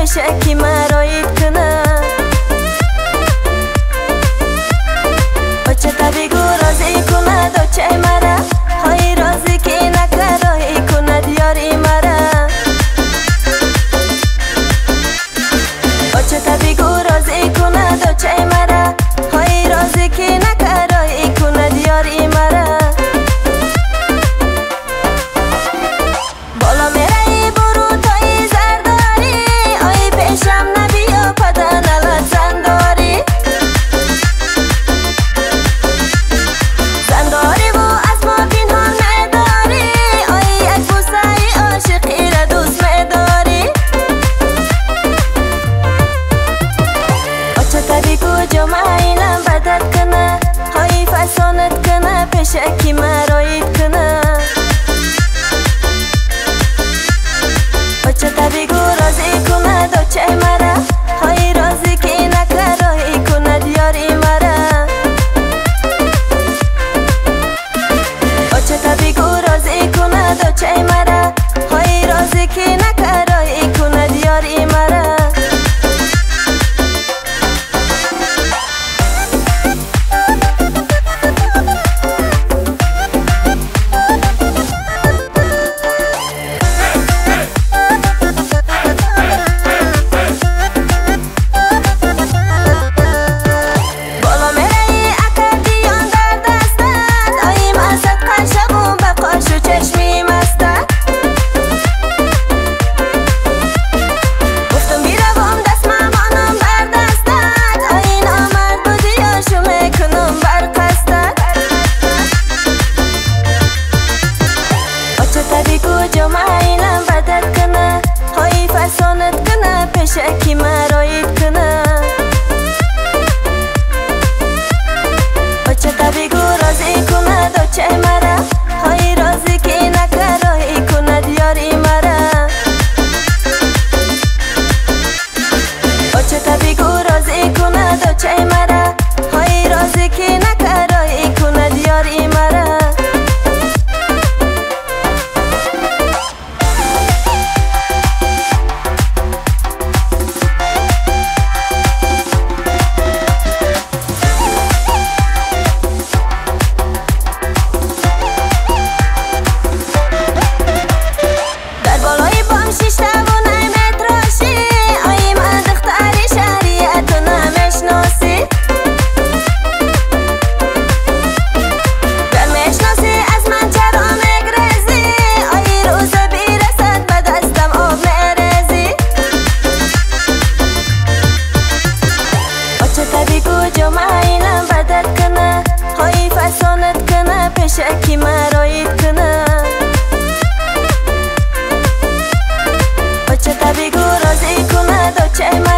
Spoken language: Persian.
شکی مراید کنه بچه تبی گو رازی کنه دوچه مرا های رازی که نکراهی کنه دیاری مرا بچه تبی گو رازی کنه دوچه مرا های رازی که نکراهی کنه دیاری مرا بالا میرایی برو تایی زرداری آی پیشم نبیا پدن زنداری زنداری و از ما پنهان میداری آی یک بوسه عاشقی را دوست میداری بچه تبی کجا مایلم بدت کنه های فسانت کنه پیشکی مراید کنه بچه تبی گو رازی کنه دوچه مرا های رازی که نکراهی کنه دیاری مرا بچه تبی گو رازی کنه دوچه مرا های رازی که نکراهی کنه دیاری مرا کجا مایلم بدت کنه های فسانت کنه پیشکی مراید کنه بچه تبی گو رازی کنه دوچه مرا های رازی که نکراهی کنه دیاری مرا بچه تبی گو رازی کنه دوچه مرا های رازی که نکراهی کنه دیاری مرا کجا مایلم بدت کنه های فسانت کنه پیشکی مراید کنه بچه تبی گو رازی کنه دوچه مرا